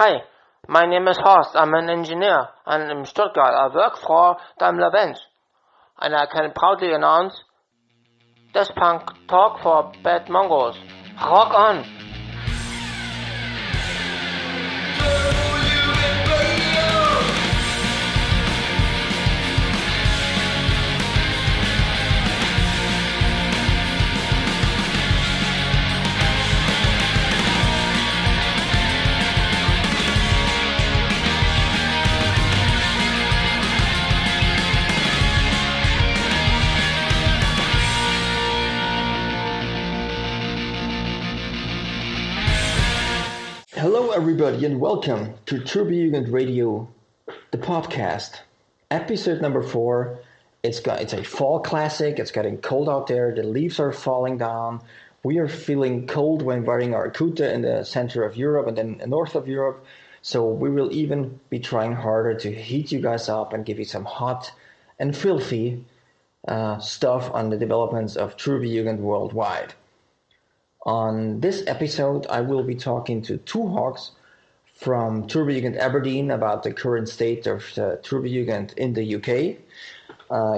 Hi, my name is Horst. I'm an engineer, and in Stuttgart I work for Daimler-Benz. And I can proudly announce Deathpunk talk for bad Mongols. Rock on! Hello, everybody, and welcome to Turbojugend Radio, the podcast, episode number 4. It's a fall classic. It's getting cold out there. The leaves are falling down. We are feeling cold when wearing our Kutte in the center of Europe and then north of Europe. So we will even be trying harder to heat you guys up and give you some hot and filthy stuff on the developments of Turbojugend worldwide. On this episode, I will be talking to two hawks from Turbojugend Aberdeen about the current state of Turbojugend in the UK.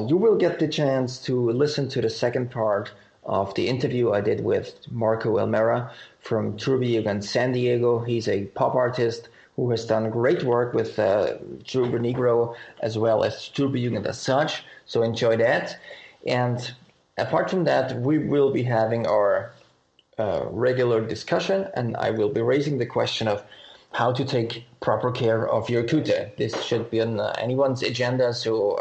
You will get the chance to listen to the second part of the interview I did with Marco Almera from Turbojugend San Diego. He's a pop artist who has done great work with Turbo Negro as well as Turbojugend as such, so enjoy that. And apart from that, we will be having our regular discussion, and I will be raising the question of how to take proper care of your Kutte. This should be on anyone's agenda, so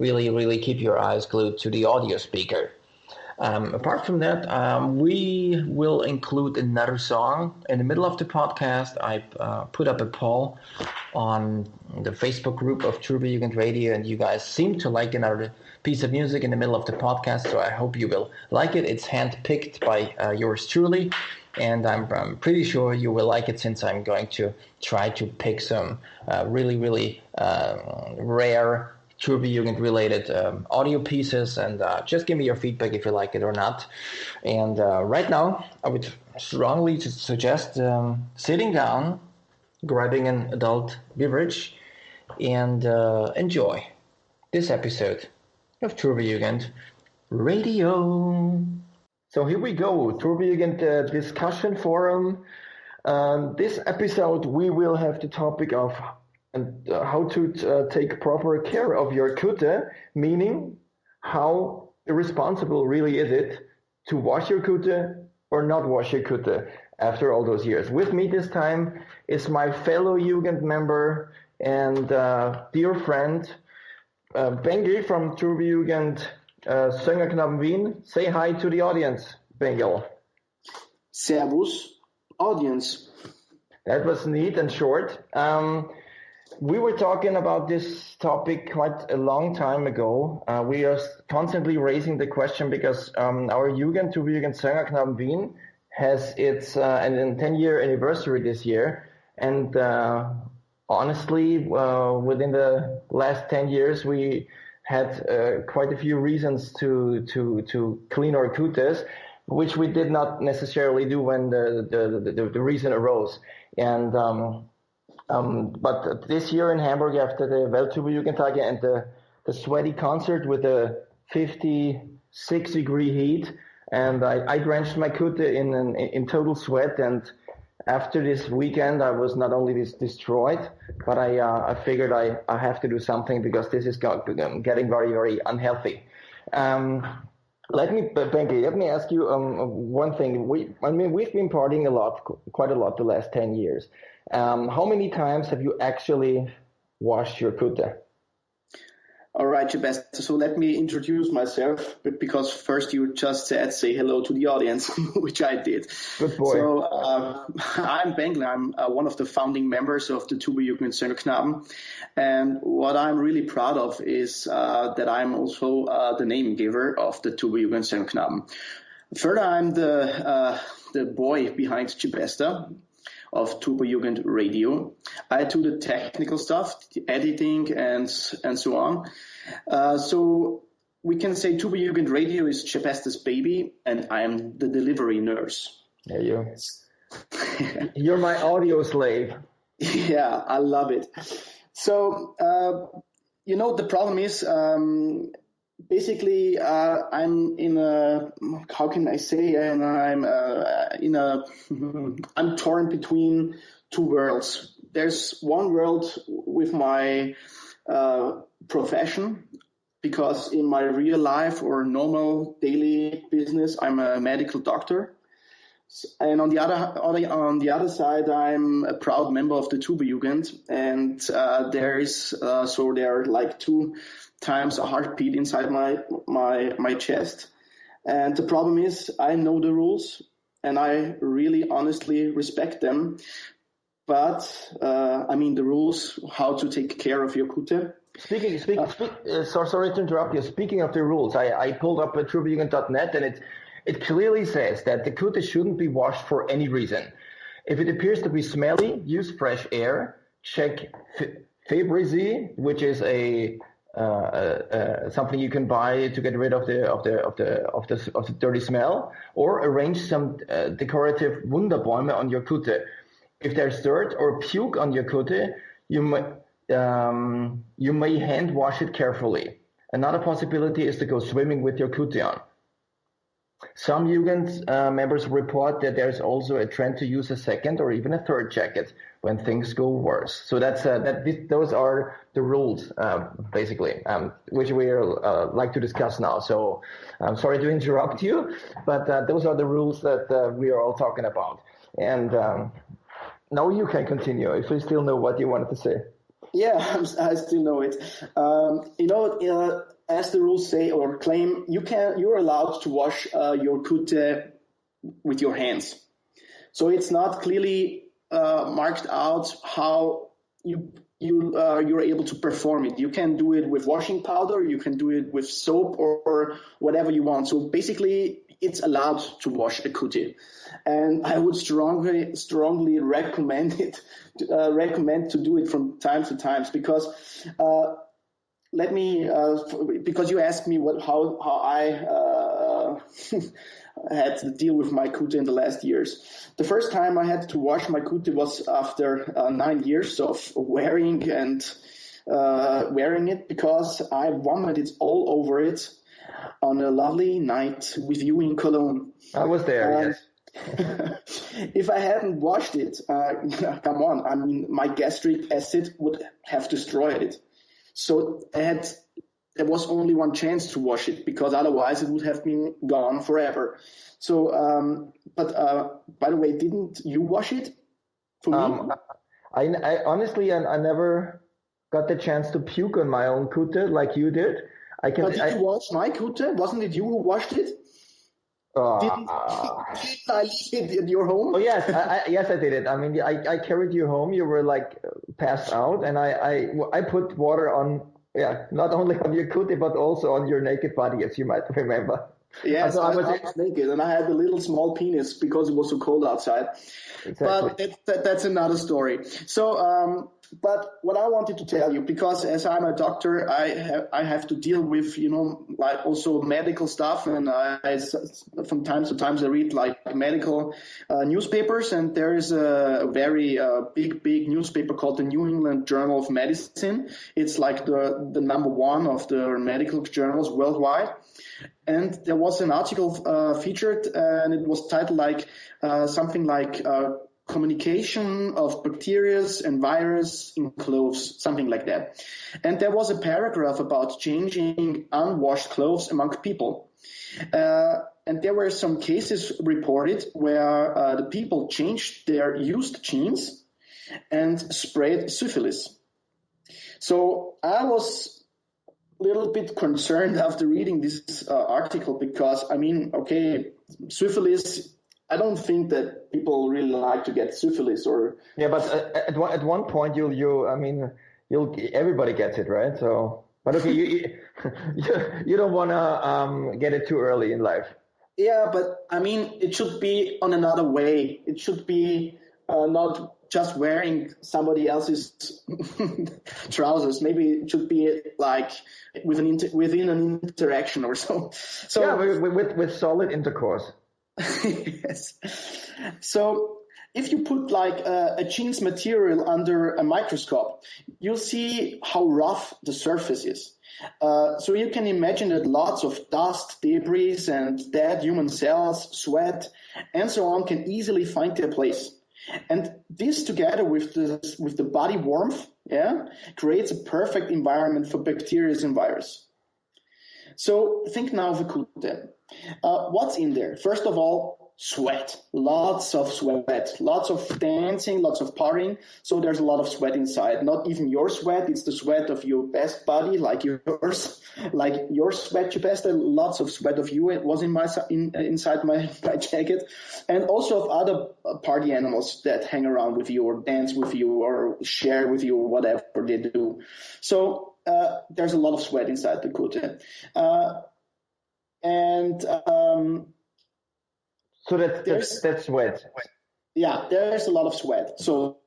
really keep your eyes glued to the audio speaker. Apart from that, we will include another song. In the middle of the podcast, I put up a poll on the Facebook group of Turbojugend Radio, and you guys seem to like another piece of music in the middle of the podcast, so I hope you will like it. It's hand-picked by yours truly, and I'm pretty sure you will like it, since I'm going to try to pick some really rare Turbojugend related audio pieces, and just give me your feedback if you like it or not. And right now, I would strongly suggest sitting down, grabbing an adult beverage, and enjoy this episode of Turbojugend Radio. So here we go, Turbojugend discussion forum. This episode we will have the topic of how to take proper care of your Kutte, meaning how irresponsible really is it to wash your Kutte or not wash your Kutte after all those years. With me this time is my fellow Jugend member and dear friend, Bengi from Turbojugend Sängerknaben Wien. Say hi to the audience, Bengal. Servus, audience. That was neat and short. We were talking about this topic quite a long time ago. We are constantly raising the question because our Jugend, Turbojugend Sängerknaben Wien, has its 10-year anniversary this year. And honestly, within the last 10 years, we had quite a few reasons to clean our Kuttes, which we did not necessarily do when the reason arose. And but this year in Hamburg, after the Weltturbojugendtage and the sweaty concert with the 56-degree heat, and I drenched my Kutte in total sweat. And after this weekend, I was not only destroyed, but I figured I have to do something because this is getting very unhealthy. Benki, let me ask you one thing. We've been partying quite a lot the last 10 years. How many times have you actually washed your Kutte? All right, Sebastian. So let me introduce myself, because first you just said say hello to the audience, which I did. Good boy. So I'm Bengal. I'm one of the founding members of the Turbojugend Sängerknaben. And what I'm really proud of is that I'm also the name giver of the Turbojugend Sängerknaben. Further, I'm the boy behind Sebastian of Turbojugend Radio. I do the technical stuff, the editing and so on. So we can say Turbojugend Radio is Sebastian's baby, and I am the delivery nurse. There you. You're my audio slave. Yeah, I love it. So, the problem is, basically, I'm in a, how can I say, and I'm torn between two worlds. There's one world with my profession, because in my real life or normal daily business, I'm a medical doctor. And on the other side, I'm a proud member of the Turbojugend, and there are like 2 times a heartbeat inside my chest. And the problem is, I know the rules, and I really honestly respect them. But the rules, how to take care of your Kutte. Sorry to interrupt you. Speaking of the rules, I pulled up at turbojugend.net, and it clearly says that the Kutte shouldn't be washed for any reason. If it appears to be smelly, use fresh air. Check Febreze, which is a something you can buy to get rid of the dirty smell, or arrange some decorative Wunderbäume on your Kutte. If there's dirt or puke on your Kutte, you may hand wash it carefully. Another possibility is to go swimming with your Kutte on. Some Jugend members report that there's also a trend to use a second or even a third jacket when things go worse. So those are the rules, basically, which we like to discuss now. So I'm sorry to interrupt you, but those are the rules that we are all talking about. And now you can continue if you still know what you wanted to say. Yeah, I still know it. As the rules say or claim, you're allowed to wash your Kutte with your hands. So it's not clearly marked out how you're able to perform it. You can do it with washing powder, you can do it with soap or whatever you want. So basically, it's allowed to wash a Kutte. And I would strongly recommend to do it from time to time, because because you asked me how I had to deal with my Kutte in the last years. The first time I had to wash my Kutte was after 9 years of wearing it, because I vomited all over it on a lovely night with you in Cologne. I was there, yes. If I hadn't washed it, come on, my gastric acid would have destroyed it. So there was only one chance to wash it, because otherwise it would have been gone forever. So, but by the way, didn't you wash it for me? I honestly, I never got the chance to puke on my own Kutte like you did. But did you wash my Kutte? Wasn't it you who washed it? Didn't I leave it at your home? Oh yes, yes I did it. I mean, I carried you home. You were like passed out, and I put water on, not only on your Kutte but also on your naked body, as you might remember. Yes, I was naked, and I had a little small penis because it was so cold outside. Exactly. But that's another story. So, but what I wanted to tell you, because as I'm a doctor, I have to deal with, like also medical stuff, and from time to time I read like medical newspapers, and there is a very big newspaper called the New England Journal of Medicine. It's like the number one of the medical journals worldwide. And there was an article featured, and it was titled like something like communication of bacteria and virus in clothes, something like that. And there was a paragraph about changing unwashed clothes among people. And there were some cases reported where the people changed their used jeans and spread syphilis. So I was little bit concerned after reading this article, because syphilis, I don't think that people really like to get syphilis, or but at one point everybody gets it, right? So but okay, you don't want to get it too early in life. Yeah, but it should be on another way. It should be not just wearing somebody else's trousers. Maybe it should be like within an interaction or so. So with solid intercourse. Yes. So if you put like a jeans material under a microscope, you'll see how rough the surface is. So you can imagine that lots of dust, debris, and dead human cells, sweat, and so on can easily find their place. And this, together with the body warmth, creates a perfect environment for bacteria and virus. So think now of a Kutte. What's in there? First of all, sweat. Lots of sweat. Lots of dancing, lots of partying. So there's a lot of sweat inside. Not even your sweat. It's the sweat of your best buddy, like yours. Like your sweat, your best. Lots of sweat of you. It was inside my jacket. And also of other party animals that hang around with you or dance with you or share with you or whatever they do. So there's a lot of sweat inside the Kutte. So that's sweat. Yeah, there's a lot of sweat. So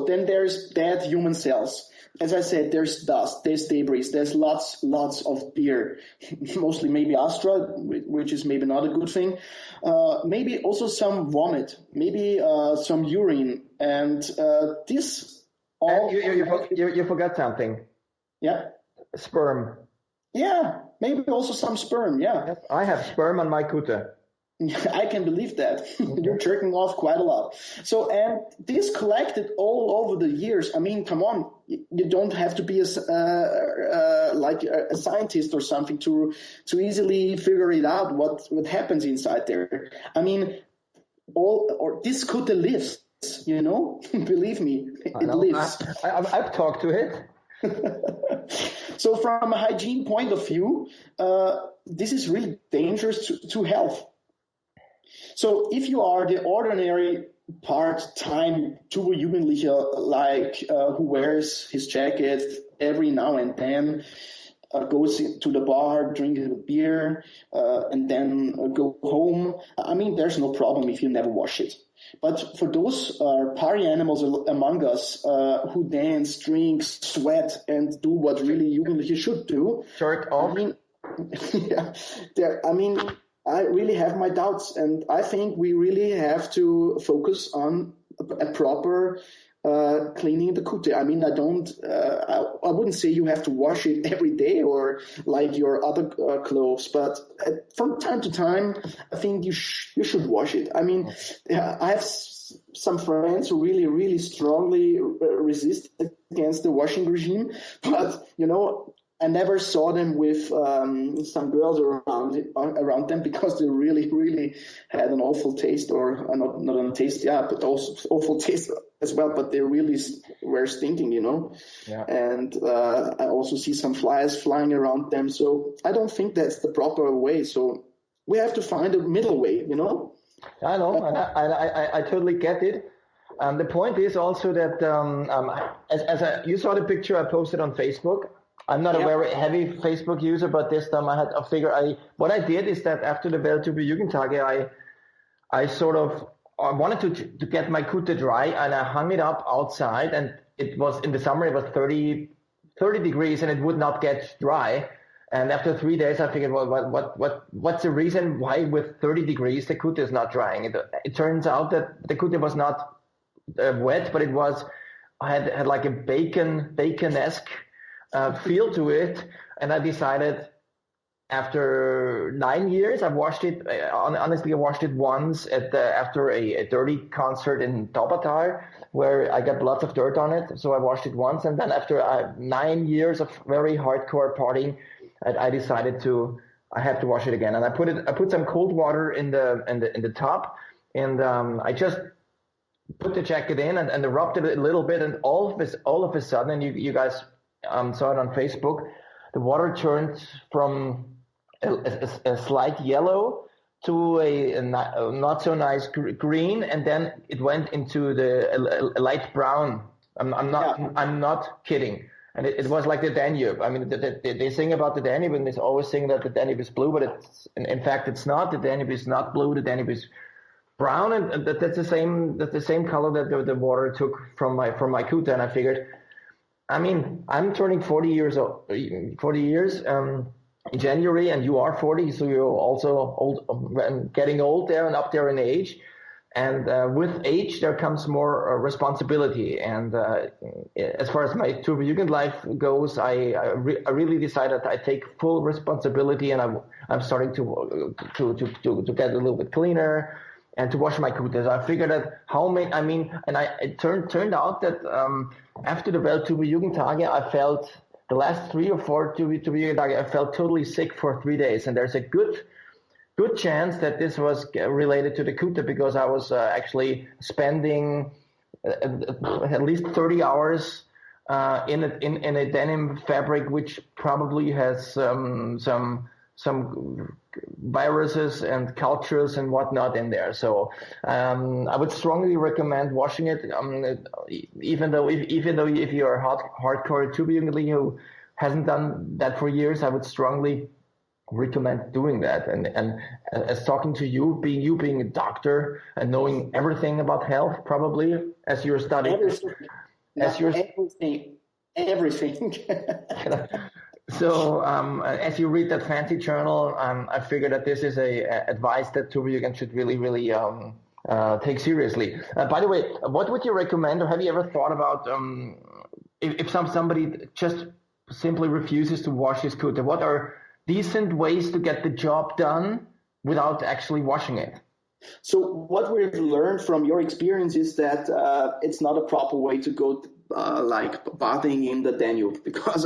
then there's dead human cells. As I said, there's dust, there's debris, there's lots of beer, mostly maybe Astra, which is maybe not a good thing. Maybe also some vomit, maybe some urine, and this all. And you forgot something. Yeah. Sperm. Yeah, maybe also some sperm. Yeah. I have sperm on my Kutte. I can believe that. You're jerking off quite a lot. So, and this collected all over the years. I mean, come on, you don't have to be like a scientist or something to easily figure it out what happens inside there. I mean, this Kutte lives. You know, believe me, it lives. I've talked to it. So, from a hygiene point of view, this is really dangerous to health. So if you are the ordinary part-time Turbojugendlicher, like who wears his jacket every now and then, goes to the bar, drink a beer, and then go home, I mean, there's no problem if you never wash it. But for those party animals among us who dance, drink, sweat, and do what really Jugendliche should do, jerk off. I mean, I really have my doubts, and I think we really have to focus on a proper cleaning the Kutte. I mean, I wouldn't say you have to wash it every day or like your other clothes, but from time to time, I think you should wash it. I mean, I have some friends who really, really strongly resist against the washing regime, but you know, I never saw them with some girls around them because they really, really had an awful taste, or not a taste, but also awful taste as well. But they really were stinking, you know. Yeah. And I also see some flies flying around them. So I don't think that's the proper way. So we have to find a middle way, you know. I know. I totally get it. The point is also that you saw the picture I posted on Facebook. I'm not a very heavy Facebook user, but this time I had a figure. What I did is that after the Weltturbojugendtage, I wanted to get my Kutte dry, and I hung it up outside, and it was in the summer, it was 30 degrees, and it would not get dry. And after 3 days, I figured, well, what's the reason why with 30 degrees the Kutte is not drying? It turns out that the Kutte was not wet, but it had like a bacon-esque feel to it, and I decided after 9 years, I've washed it. Honestly, I washed it once after a dirty concert in Taubertal, where I got lots of dirt on it. So I washed it once, and then after 9 years of very hardcore partying, I decided I have to wash it again. And I put some cold water in the tub, and I just put the jacket in and rubbed it a little bit, and all of a sudden, and you guys saw it on Facebook, the water turned from a slight yellow to a not so nice green, and then it went into a light brown. I'm not kidding. And it was like the Danube. I mean, they sing about the Danube, and they always sing that the Danube is blue, but in fact it's not. The Danube is not blue. The Danube is brown, and that's the same color that the water took from my Kutte. And I figured, I mean, I'm turning 40 years in January, and you are 40, so you're also old, getting old there and up there in age. And with age, there comes more responsibility. And as far as my Turbojugend life goes, I really decided I take full responsibility, and I'm starting to get a little bit cleaner and to wash my Kutte. So I figured that it turned out that after the Welt Turbojugend Tage, I felt the last 3 or 4 Turbojugend Tage, I felt totally sick for 3 days, and there's a good chance that this was related to the Kutte, because I was actually spending at least 30 hours in a denim fabric, which probably has some viruses and cultures and whatnot in there. So I would strongly recommend washing it. Even though if you're a hardcore Turbojugend who hasn't done that for years, I would strongly recommend doing that. And as talking to you being a doctor and knowing everything about health, probably as you're studying, everything. So as you read that fancy journal, I figured that this is a advice that Turbojugend should really take seriously. By the way, what would you recommend, or have you ever thought about if somebody just simply refuses to wash his Kutte? What are decent ways to get the job done without actually washing it? So what we've learned from your experience is that it's not a proper way to go like bathing in the Danube, because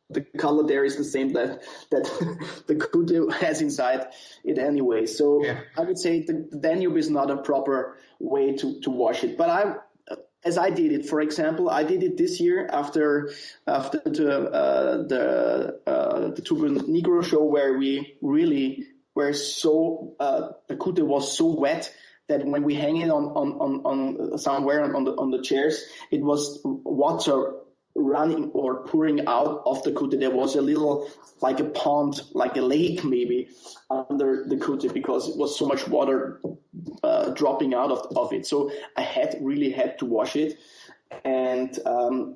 the color there is the same that the Kutte has inside it anyway. So yeah. I would say the Danube is not a proper way to wash it. But as I did it, for example, I did it this year after the Turbo Negro show, where we really were so the Kutte was so wet that when we hang it on somewhere on the chairs, it was water running or pouring out of the Kutte. There was a little, like a pond, like a lake maybe, under the Kutte, because it was so much water dropping out of it. So I had to wash it, and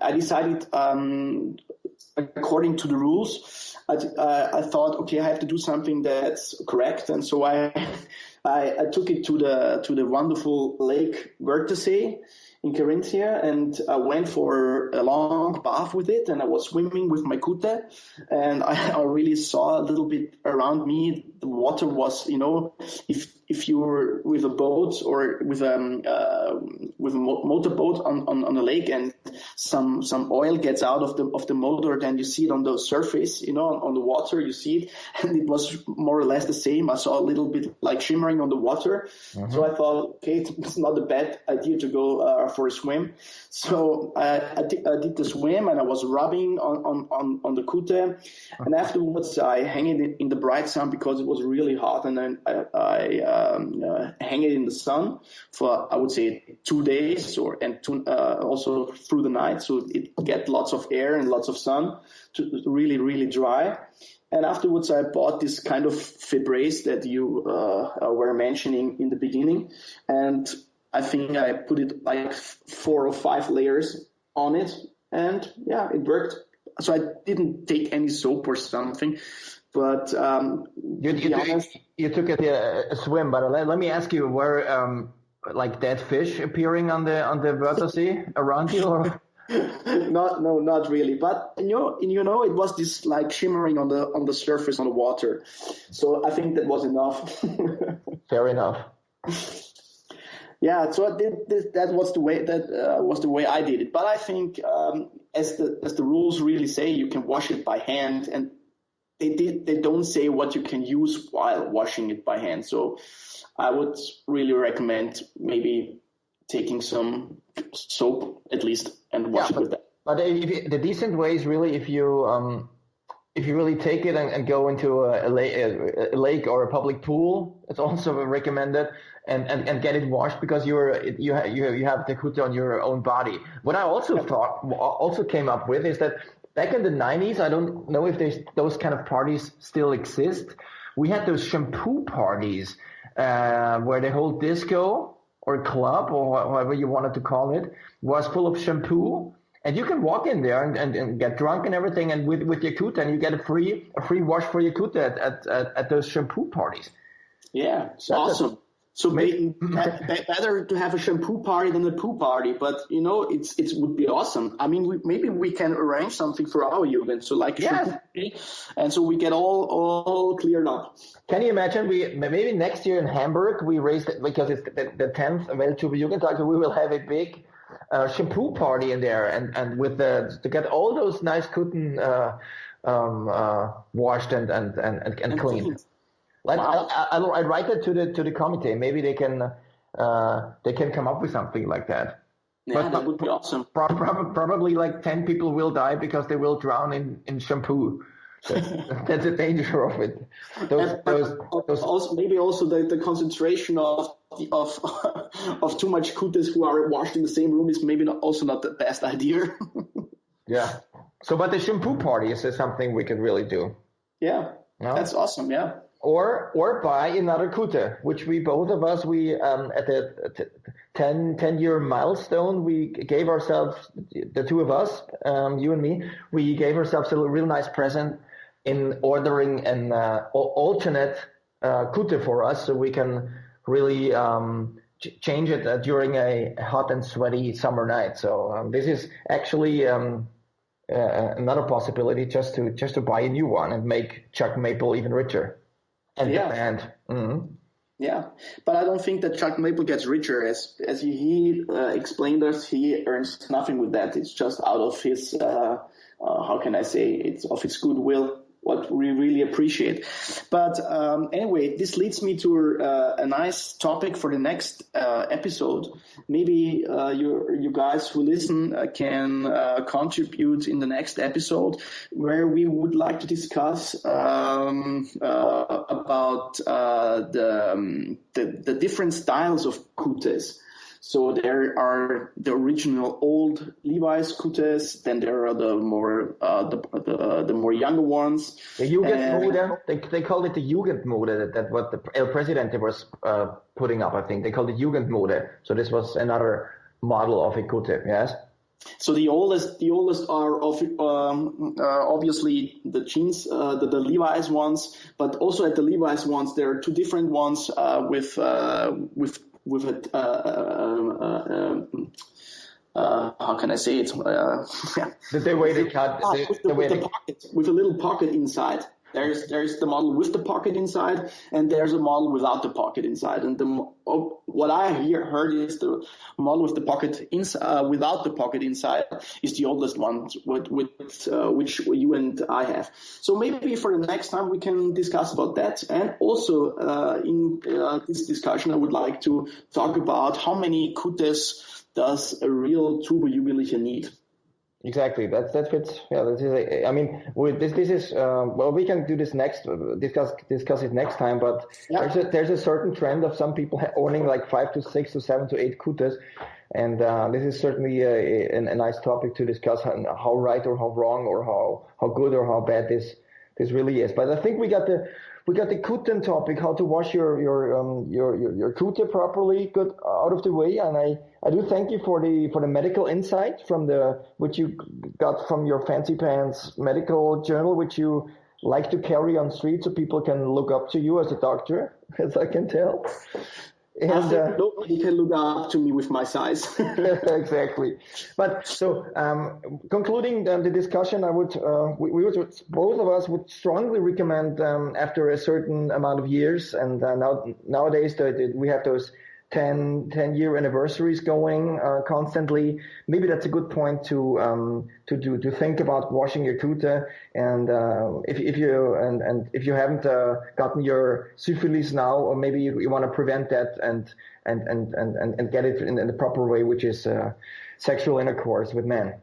I decided, according to the rules, I thought, okay, I have to do something that's correct, and so I took it to the wonderful lake Wörthersee in Carinthia, and I went for a long bath with it, and I was swimming with my Kutte, and I really saw a little bit around me. The water was, if you were with a boat or with a motorboat on a lake, and some oil gets out of the motor, then you see it on the surface, on the water, you see it, and it was more or less the same. I saw a little bit like shimmering on the water. Mm-hmm. So I thought, okay, it's not a bad idea to go for a swim. So I did the swim, and I was rubbing on the Kutte, and afterwards I hang it in the bright sun because it was really hot, and then I hang it in the sun for, I would say, 2 days, also through the night, so it get lots of air and lots of sun to really dry. And afterwards I bought this kind of Febreze that you were mentioning in the beginning, and I think I put it like 4 or 5 layers on it, and yeah, it worked. So I didn't take any soap or something, but you took a swim. But let me ask you, were like dead fish appearing on the Wörthersee around you? Or? Not really. But it was this like shimmering on the surface on the water. So I think that was enough. Fair enough. Yeah, so that was the way I did it. But I think as the rules really say, you can wash it by hand, and they don't say what you can use while washing it by hand. So I would really recommend maybe taking some soap at least and wash it with that. But the decent way is really if you really take it and go into a lake or a public pool, it's also recommended, and get it washed, because you have the Kutte on your own body. What I also came up with is that back in the 90s, I don't know if those kind of parties still exist. We had those shampoo parties where the whole disco or club, or however you wanted to call it, was full of shampoo. And you can walk in there and get drunk and everything, and with your Kutte, and you get a free wash for your Kutte at those shampoo parties. Yeah, it's awesome. So better to have a shampoo party than a poo party, but it would be awesome. I mean, maybe we can arrange something for our Jugend, so like a shampoo party, and so we get all cleared up. Can you imagine? Maybe next year in Hamburg we raise it because it's the 10th Weltturbojugend, so we will have a big shampoo party in there, and with to get all those nice Kutten washed and cleaned. Wow. I'll write that to the committee. Maybe they can come up with something like that. Yeah, but that would be awesome. Probably like 10 people will die because they will drown in shampoo. That's the danger of it. Also, maybe also the concentration of too much Kuttes who are washed in the same room is maybe also not the best idea. Yeah. So, but the shampoo party is something we could really do. Yeah, no? That's awesome. Yeah. Or buy another Kutte, which we both of us at the 10-year milestone we gave ourselves, the two of us, you and me, we gave ourselves a real nice present in ordering an alternate Kutte for us, so we can really change it during a hot and sweaty summer night. So this is actually another possibility, just to buy a new one and make Chuck Maple even richer. And the band. Mm-hmm. Yeah, but I don't think that Chuck Maple gets richer. As he explained us, he earns nothing with that. It's just out of his, how can I say, it's of his goodwill, what we really appreciate. But anyway, this leads me to a nice topic for the next episode. Maybe you guys who listen can contribute in the next episode, where we would like to discuss about the different styles of Kuttes. So there are the original old Levi's Kuttes, then there are the more the more younger ones. The Jugendmode, they called it the Jugendmode. That what the El Presidente was putting up. I think they called it Jugendmode. So this was another model of a Kutte. Yes. So the oldest are obviously the jeans, the Levi's ones, but also at the Levi's ones there are two different ones with how can I say it? The way they cut with a little pocket inside. There's the model with the pocket inside, and there's a model without the pocket inside. And what I heard is the model with the pocket without the pocket inside is the oldest one, which you and I have. So maybe for the next time we can discuss about that. And also in this discussion, I would like to talk about how many Kuttes does a real Turbojugendlicher need. Exactly. That fits. Yeah. This is. This is. Well, we can do this next. Discuss it next time. But there's a certain trend of some people owning like 5 to 6 to 7 to 8 Kuttes, and this is certainly a nice topic to discuss how right or how wrong or how good or how bad this really is. But I think we got the Kutten topic, how to wash your Kutte properly, good out of the way, and I do thank you for the medical insight which you got from your Fancy Pants medical journal, which you like to carry on street so people can look up to you as a doctor, as I can tell. And nobody can look up to me with my size. Exactly. But so concluding the discussion, I would both of us would strongly recommend after a certain amount of years, and nowadays we have those 10-year anniversaries going constantly. Maybe that's a good point to think about washing your Kutte, and if you haven't gotten your syphilis now, or maybe you want to prevent that and get it in the proper way, which is sexual intercourse with men.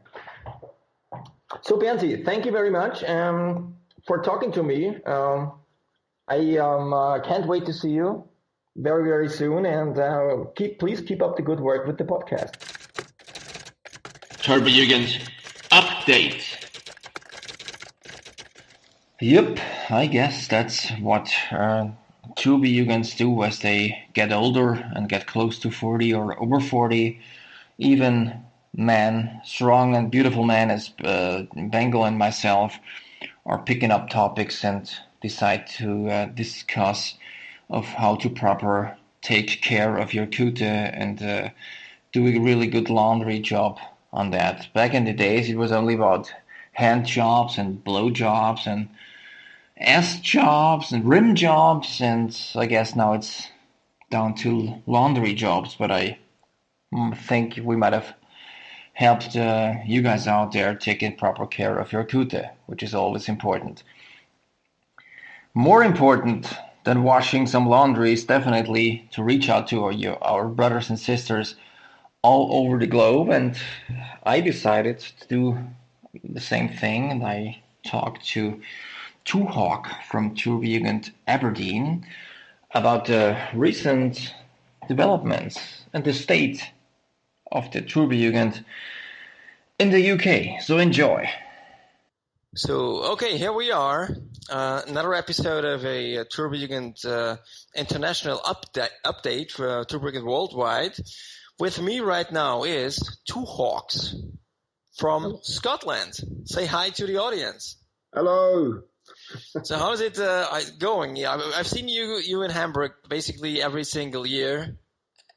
So Bernzi, thank you very much for talking to me. I can't wait to see you very, very soon, and please keep up the good work with the podcast. Turbojugend update. Yep, I guess that's what Turbojugens do as they get older and get close to 40 or over 40. Even strong and beautiful men as Bengal and myself are picking up topics and decide to discuss of how to proper take care of your Kutte and do a really good laundry job on that. Back in the days, it was only about hand jobs and blow jobs and ass jobs and rim jobs, and I guess now it's down to laundry jobs. But I think we might have helped you guys out there taking proper care of your Kutte, which is always important. More important than washing some laundry is definitely to reach out to our brothers and sisters all over the globe, and I decided to do the same thing, and I talked to Hawk from Turbojugend Aberdeen about the recent developments and the state of the Turbojugend in the UK. So enjoy. So, okay, here we are. Another episode of a Turbojugend international update for Turbojugend Worldwide. With me right now is two Hawks from Scotland. Say hi to the audience. Hello. So how is it going? Yeah, I've seen you in Hamburg basically every single year,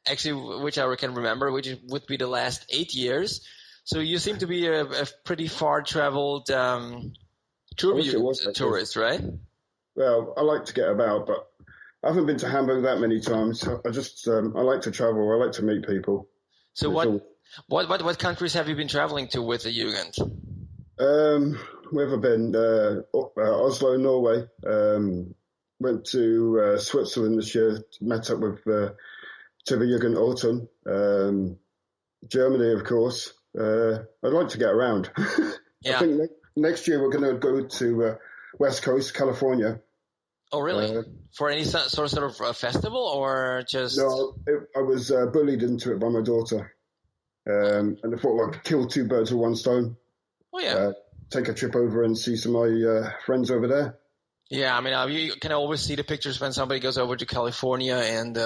actually, which I can remember, which would be the last 8 years. So you seem to be a pretty far-traveled tourist, right? Well, I like to get about, but I haven't been to Hamburg that many times. I just I like to travel. I like to meet people. So what countries have you been traveling to with the Jugend? Where have I been? Oslo, Norway. Went to Switzerland this year. Met up with Turbojugend Autumn. Germany, of course. I'd like to get around. Yeah. I think next year we're going to go to West Coast, California. Oh, really? For any sort of festival or just? No, I was bullied into it by my daughter. And I thought I could kill two birds with one stone. Oh, yeah. Take a trip over and see some of my friends over there. Yeah, I mean, you can always see the pictures when somebody goes over to California and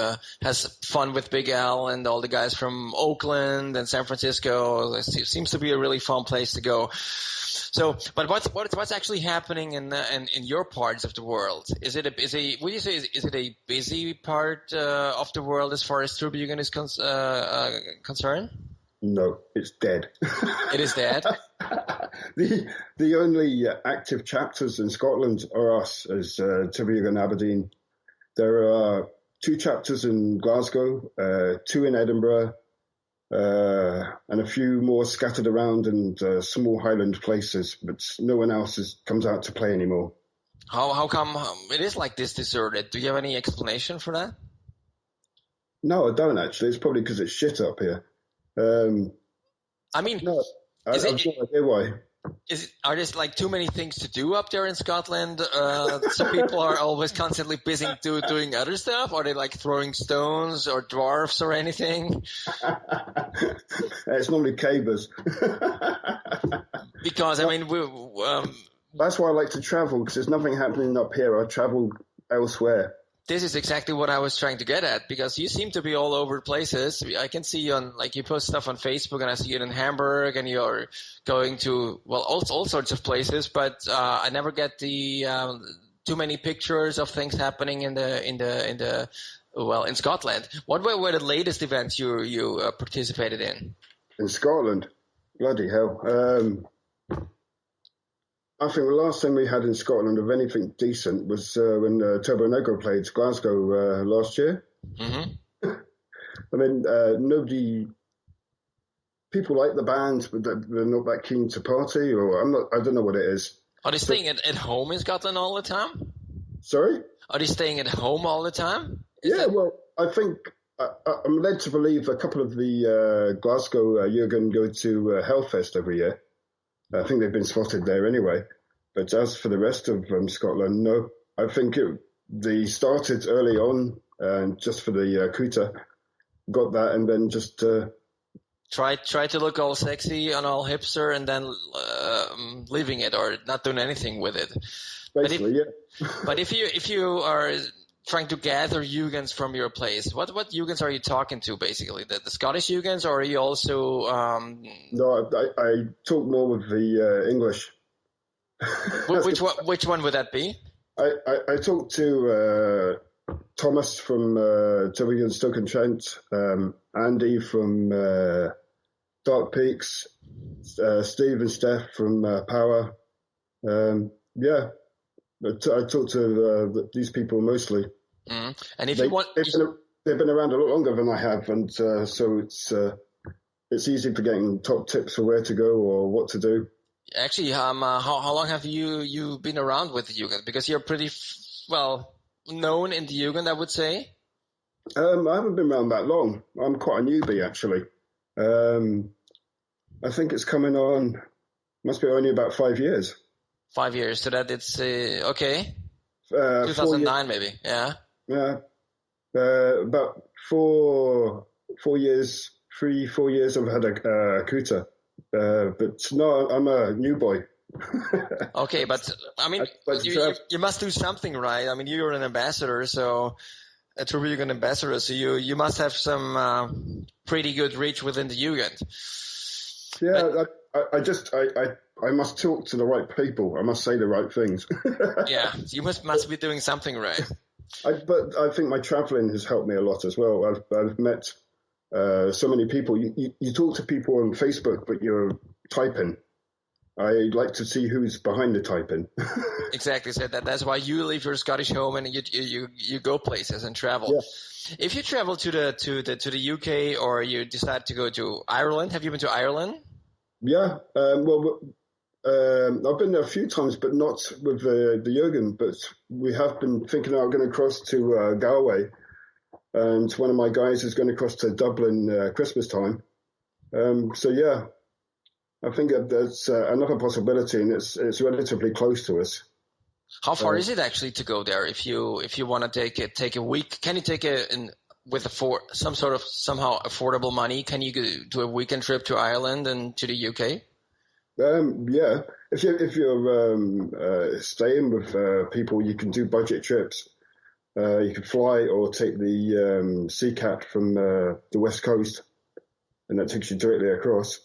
has fun with Big Al and all the guys from Oakland and San Francisco. It seems to be a really fun place to go. So, but what's actually happening in your parts of the world? Is it a busy part of the world as far as Turbojugend is concerned? No, it's dead. It is dead. The only active chapters in Scotland are us as Turbojugend Aberdeen. There are 2 chapters in Glasgow, 2 in Edinburgh, and a few more scattered around in small Highland places, but no one else comes out to play anymore. How come it is like this deserted? Do you have any explanation for that? No, I don't actually. It's probably because it's shit up here. I mean, no, I have no idea why. Are there like too many things to do up there in Scotland? So people are always constantly busy doing other stuff? Are they like throwing stones or dwarfs or anything? It's normally cavers. Because I mean, that's why I like to travel, because there's nothing happening up here. I travel elsewhere. This is exactly what I was trying to get at, because you seem to be all over places. I can see you you post stuff on Facebook, and I see it in Hamburg, and you're going to, well, all sorts of places, but I never get the too many pictures of things happening in Scotland. What were the latest events you participated in? In Scotland? Bloody hell. I think the last thing we had in Scotland of anything decent was when Turbo Negro played Glasgow last year. Mm-hmm. I mean, people like the band, but they're not that keen to party, or I don't know what it is. Are they staying at home in Scotland all the time? Sorry? Are they staying at home all the time? Well, I think I'm led to believe a couple of the Glasgow Jugend go to Hellfest every year. I think they've been spotted there anyway. But as for the rest of Scotland, no. I think they started early on, just for the Kutte, got that, and then just try to look all sexy and all hipster, and then leaving it or not doing anything with it. Basically, yeah. But if you are trying to gather Jugends from your place, what Jugends are you talking to, basically? The Scottish Jugends, or are you also... No, I talk more with the English. Which one would that be? I talk to Thomas from Turbojugend Stoke-on-Trent, Andy from Dark Peaks, Steve and Steph from Power. Yeah, I talk to these people mostly. Mm. And if they've been around a lot longer than I have, and so it's easy for getting top tips for where to go or what to do. Actually, how long have you been around with the Jugend? Because you're pretty known in the Jugend, I would say. I haven't been around that long. I'm quite a newbie, actually. I think it's coming on, must be only about 5 years. 5 years, so that it's, okay. 2009 maybe, yeah. Yeah. About 4 years, 3-4 years I've had a Kutte. But no, I'm a new boy. Okay, but I mean, you must do something right. I mean, you're an ambassador, so a Turbojugend ambassador, so you must have some pretty good reach within the Jugend. Yeah, I must talk to the right people. I must say the right things. Yeah, so you must be doing something right. But I think my traveling has helped me a lot as well. I've met so many people. You talk to people on Facebook, but you're typing. I like to see who's behind the typing. Exactly. So that's why you leave your Scottish home and you go places and travel. Yeah. If you travel to the UK or you decide to go to Ireland, have you been to Ireland? Yeah. I've been there a few times, but not with the Jugend. But we have been thinking about going across to Galway, and one of my guys is going across to Dublin Christmas time. So yeah. I think that's another possibility, and it's relatively close to us. How far is it actually to go there? If you want to take a week, can you take some sort of somehow affordable money? Can you do a weekend trip to Ireland and to the UK? Yeah, if you're staying with people, you can do budget trips. You can fly or take the Sea Cat from the West Coast, and that takes you directly across.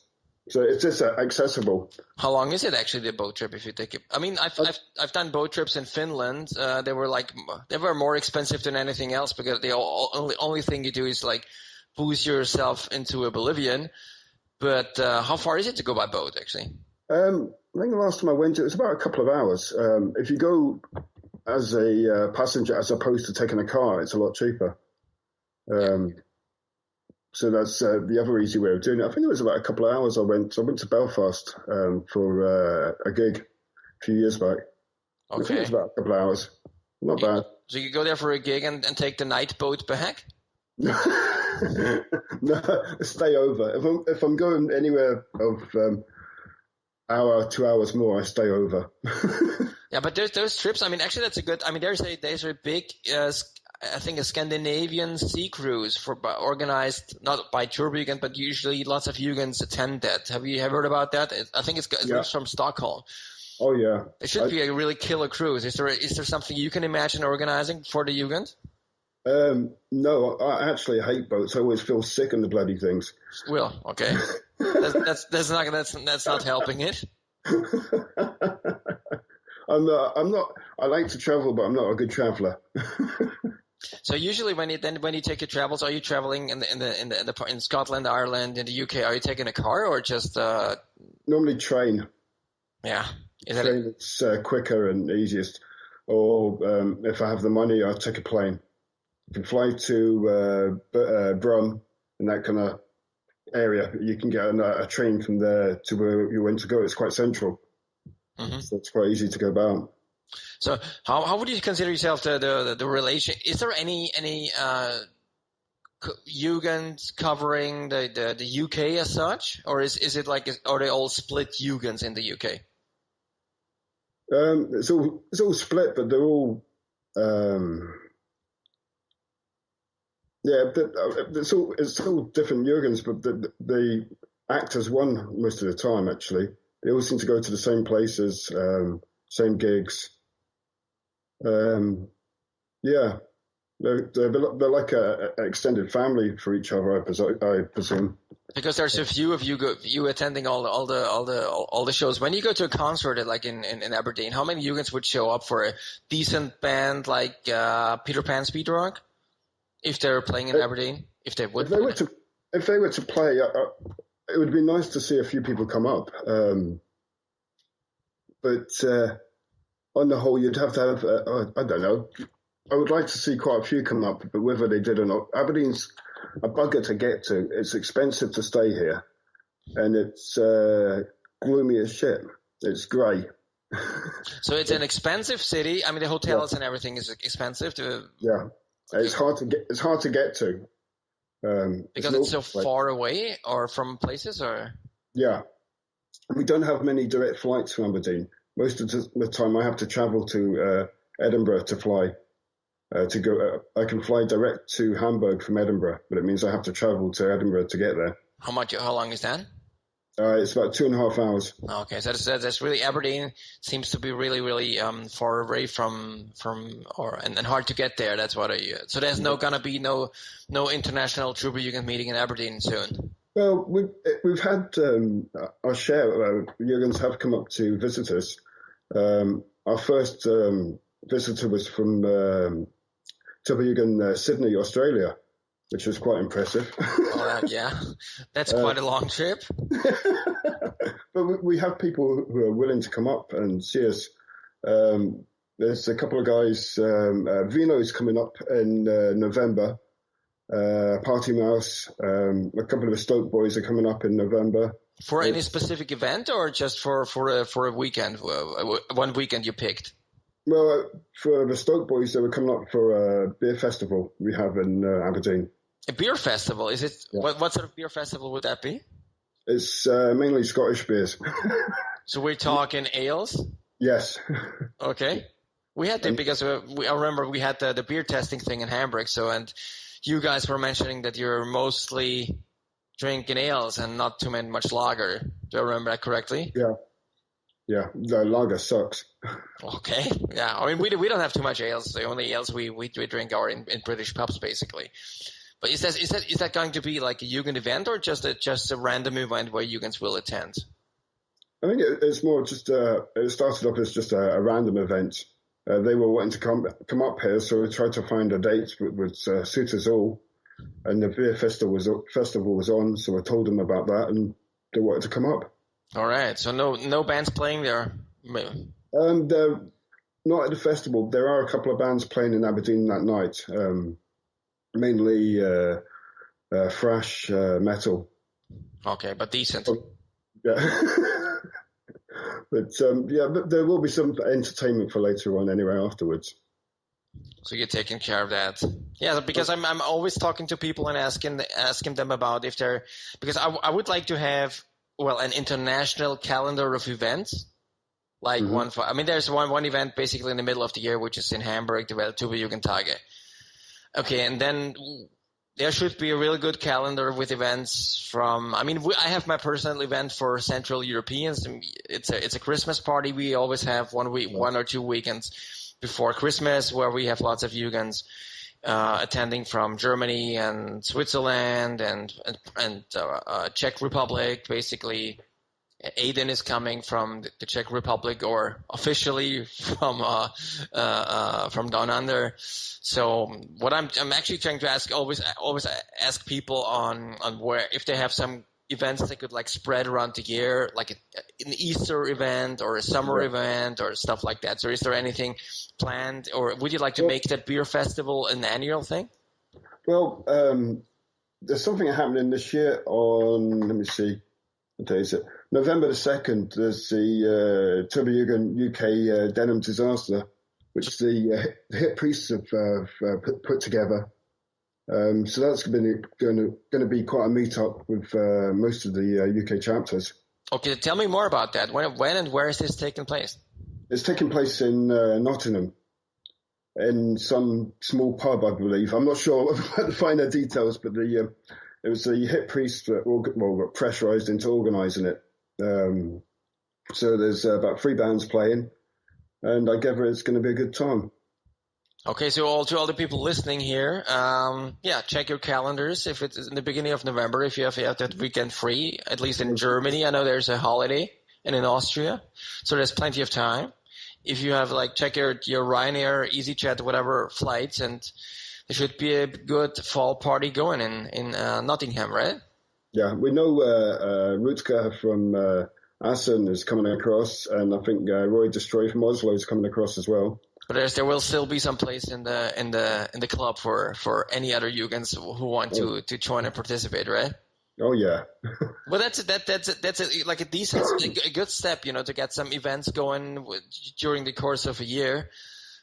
So it's just accessible. How long is it actually, the boat trip, if you take it? I mean, I've done boat trips in Finland. They were more expensive than anything else because the only thing you do is like boost yourself into oblivion. But how far is it to go by boat actually? I think the last time I went, it was about a couple of hours. If you go as a passenger as opposed to taking a car, it's a lot cheaper. So that's the other easy way of doing it. I think it was about a couple of hours. I went to Belfast for a gig a few years back. Okay. I think it was about a couple of hours. Not bad. So you go there for a gig and take the night boat back? No, stay over. If I'm going anywhere of hour, 2 hours more, I stay over. Yeah, but there's those trips. I mean, actually, that's a good. I mean, there's a big. I think a Scandinavian sea cruise organized not by Turbojugend, but usually lots of Jugends attend that. Have you heard about that? I think it's from Stockholm. Oh yeah, it should be a really killer cruise. Is there something you can imagine organizing for the Jugend? No, I actually hate boats. I always feel sick on the bloody things. Well, okay, that's not helping it. I'm not. I like to travel, but I'm not a good traveler. So usually when you take your travels, are you traveling in Scotland, Ireland, in the UK? Are you taking a car or just normally train? Yeah, train it's quicker and easiest. Or if I have the money, I'll take a plane. You can fly to Brum and that kind of area. You can get a train from there to where you want to go. It's quite central, so it's quite easy to go about. So how would you consider yourself the relation? Is there any Jugend covering the UK as such, or is it like are they all split Jugends in the UK? It's all split, but they're all it's all different Jurgens, but they act as one most of the time. Actually, they all seem to go to the same places, same gigs. They're like an extended family for each other, I presume. Because there's a few of you attending all the shows. When you go to a concert like in Aberdeen, how many Jugends would show up for a decent band like Peter Pan Speed Rock if they're playing in Aberdeen? If they were to play, it would be nice to see a few people come up. But on the whole, you'd have to have I don't know. I would like to see quite a few come up, but whether they did or not, Aberdeen's a bugger to get to. It's expensive to stay here, and it's gloomy as shit. It's grey. So it's an expensive city. I mean, the hotels and everything is expensive. It's hard to get. It's hard to get to because it's so far away, or from places, or we don't have many direct flights from Aberdeen. Most of the time, I have to travel to Edinburgh to fly. To go, I can fly direct to Hamburg from Edinburgh, but it means I have to travel to Edinburgh to get there. How long is that? It's about 2.5 hours. Okay, so that's really Aberdeen seems to be really far away from and hard to get there. That's what so there's gonna be no international Turbojugend meeting in Aberdeen soon. Well, we've had our share. Jugens have come up to visit us. Our first visitor was from Turbojugend Sydney, Australia, which was quite impressive. That's quite a long trip. But we have people who are willing to come up and see us. There's a couple of guys. Vino's coming up in November. Party Mouse. A couple of the Stoke boys are coming up in November. For any specific event, or just for a weekend? One weekend you picked. Well, for the Stoke boys, they were coming up for a beer festival we have in Aberdeen. A beer festival? Is it? Yeah. What sort of beer festival would that be? It's mainly Scottish beers. So we're talking ales? Yes. Okay. We had that because I remember we had the beer testing thing in Hamburg. So, and you guys were mentioning that you're mostly drinking ales and not too much lager. Do I remember that correctly? Yeah. Yeah, the lager sucks. Okay, yeah. I mean, we don't have too much ales. The only ales we drink are in British pubs, basically. But is that going to be like a Jugend event, or just a random event where Jugens will attend? I think it's more just it started off as just a random event. They were wanting to come up here, so we tried to find a date that would suit us all. And the beer festival was on, so I told them about that, and they wanted to come up. All right, so no bands playing there? They're not at the festival. There are a couple of bands playing in Aberdeen that night, mainly thrash metal. Okay, but decent. Yeah. But there will be some entertainment for later on anyway afterwards. So you're taking care of that. Yeah, because I'm always talking to people and asking them about if they're, because I would like to have an international calendar of events, like there's one event basically in the middle of the year, which is in Hamburg, the Turbojugend. Okay, and then there should be a really good calendar with events from, I have my personal event for Central Europeans. It's a Christmas party. We always have 1 or 2 weekends before Christmas where we have lots of Jugens attending from Germany and Switzerland and Czech Republic. Basically, Aiden is coming from the Czech Republic, or officially from down under. So what I'm actually trying to ask, always ask people on where, if they have some events they could like spread around the year, like an Easter event or a summer event or stuff like that. So is there anything planned, or would you like to make that beer festival an annual thing? Well, there's something happening this year on, let me see, what day is it? November the 2nd, there's the Turbojugend UK Denim Disaster, which the Hit Priests have put together. So that's going to be quite a meet-up with most of the UK chapters. Okay, tell me more about that. When and where is this taking place? It's taking place in Nottingham, in some small pub, I believe. I'm not sure about the finer details, but it was the Hit Priests that got pressurised into organising it. So there's about 3 bands playing, and I gather it's going to be a good time. Okay, so to all the people listening here, check your calendars if it's in the beginning of November, if you have that weekend free, at least in Germany. I know there's a holiday, and in Austria, so there's plenty of time. If you have, check your Ryanair, EasyJet, whatever flights, and there should be a good fall party going in Nottingham, right? Yeah, we know Rutger from Assen is coming across, and I think Roy Destroy from Oslo is coming across as well. But there will still be some place in the club for any other Jugends who want to join and participate, right? Oh yeah. Well, that's a decent, a good step, to get some events going during the course of a year.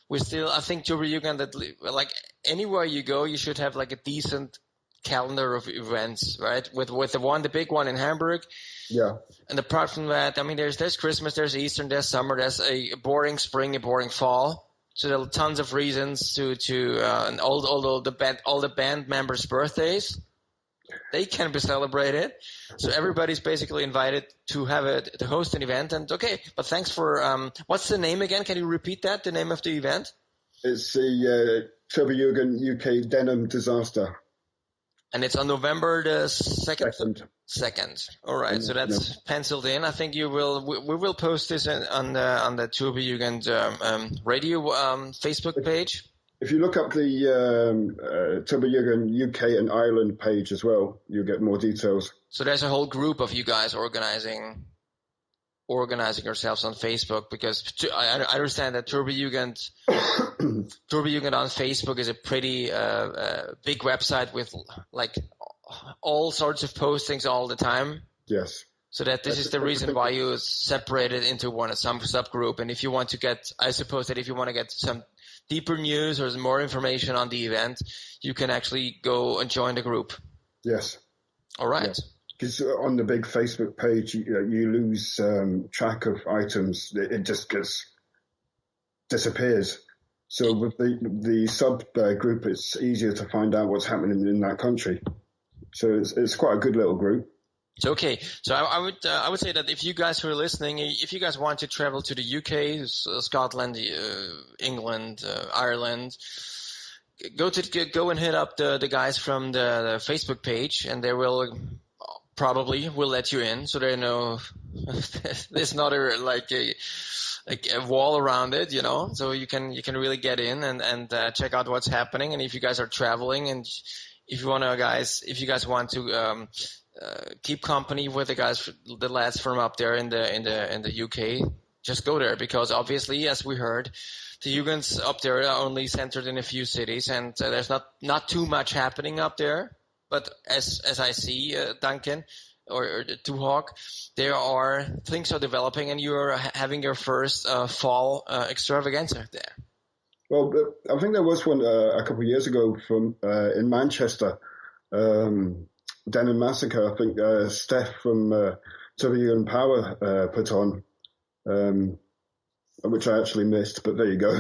I think Turbojugend, that anywhere you go, you should have a decent calendar of events, right? With the big one in Hamburg. Yeah. And apart from that, I mean, there's Christmas, there's Easter, there's summer, there's a boring spring, a boring fall. So there are tons of reasons and all the band members' birthdays, they can be celebrated. So everybody's basically invited to host an event. And okay, but thanks for what's the name again? Can you repeat that? The name of the event? It's the Turbojugend UK Denim Disaster. And it's on November the 2nd? 2nd. All right, so that's penciled in. I think we will post this on the Turbojugend Radio Facebook page. If you look up the Turbojugend UK and Ireland page as well, you'll get more details. So there's a whole group of you guys organizing yourselves on Facebook, because I understand that Turbojugend on Facebook is a pretty big website with all sorts of postings all the time. Yes. So this is the reason why you separated into some subgroup. And if you want to get some deeper news or more information on the event, you can actually go and join the group. Yes. All right. Because on the big Facebook page, you lose track of items. It just disappears. So with the sub group, it's easier to find out what's happening in that country. So it's quite a good little group. Okay, so I would say that if you guys who are listening, if you guys want to travel to the UK, Scotland, England, Ireland, go and hit up the guys from the Facebook page, and they will let you in. So they know there's not a wall around it, So you can really get in and check out what's happening. And if you guys are traveling, and if you guys want to keep company with the lads from up there in the UK, just go there, because obviously, as we heard, the Jugends up there are only centered in a few cities, and there's not too much happening up there. But as I see, Duncan or Tuhawk, things are developing, and you're having your first fall extravaganza there. Well, I think there was one a couple of years ago from in Manchester. Denim Massacre, I think Steph from Turbojugend Power put on, which I actually missed, but there you go.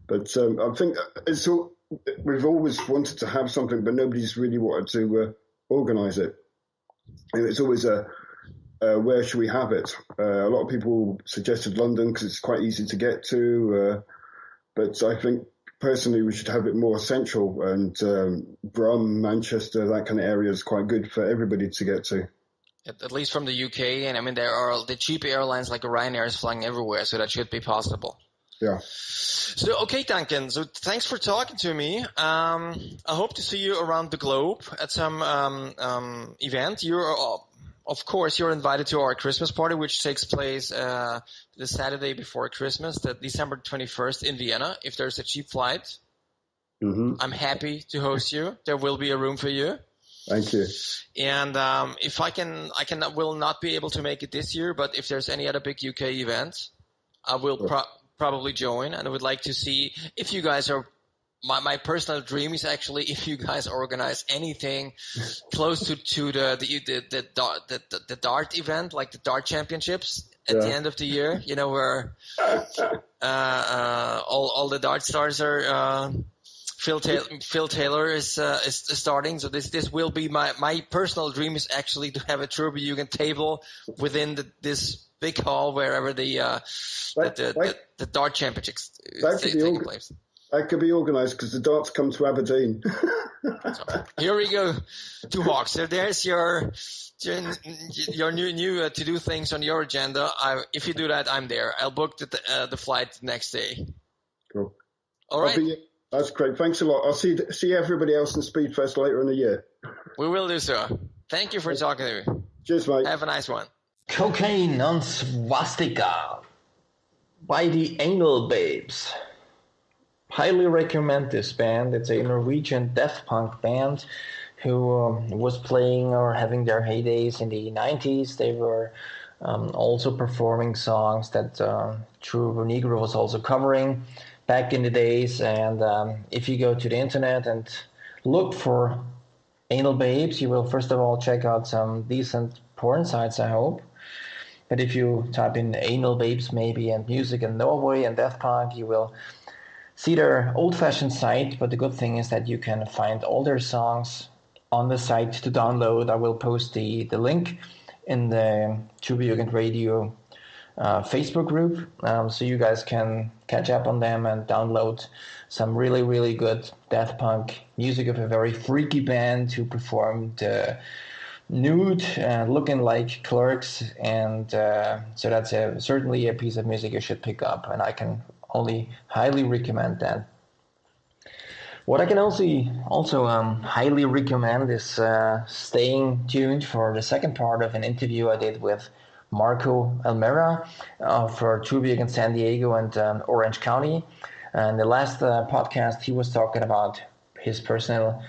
But I think we've always wanted to have something, but nobody's really wanted to organise it. And it's always where should we have it? A lot of people suggested London because it's quite easy to get to, but I think personally we should have it more central, and Brum, Manchester, that kind of area is quite good for everybody to get to. At least from the UK, and I mean there are the cheap airlines like Ryanair is flying everywhere, so that should be possible. Yeah. So, okay, Duncan, so thanks for talking to me. I hope to see you around the globe at some event. Of course, you're invited to our Christmas party, which takes place the Saturday before Christmas, the December 21st in Vienna, if there's a cheap flight. Mm-hmm. I'm happy to host you. There will be a room for you. Thank you. And if I will not be able to make it this year, but if there's any other big UK event, I will probably join, and I would like to see if you guys are. My personal dream is actually if you guys organize anything close to the dart event, like the dart championships at the end of the year. Where all the dart stars are. Phil Taylor is starting, so this will be my personal dream is actually to have a Turbojugend table within this big hall wherever the dart championships taking place. That could be organised because the darts come to Aberdeen. So, here we go, to Hawks. So there's your new to-do things on your agenda. If you do that, I'm there. I'll book the flight the next day. Cool. All right. That's great. Thanks a lot. I'll see everybody else in Speedfest later in the year. We will do so. Thank you for talking to me. Cheers, mate. Have a nice one. Cocaine on Swastika by the Anal Babes. Highly recommend this band. It's a Norwegian Deathpunk band who was playing or having their heydays in the 90s. They were also performing songs that True Negro was also covering back in the days. And if you go to the internet and look for Anal Babes, you will first of all check out some decent porn sites, I hope. But if you type in Anal Babes maybe and music in Norway and Deathpunk, you will see their old-fashioned site. But the good thing is that you can find all their songs on the site to download. I will post the link in the Turbojugend Radio Facebook group, so you guys can catch up on them and download some really, really good Deathpunk music of a very freaky band who performed nude, looking like clerks, and so that's certainly a piece of music you should pick up, and I can only highly recommend that. What I can also highly recommend is staying tuned for the second part of an interview I did with Marco Almera for Turbojugend San Diego and Orange County. And the last podcast, he was talking about his personal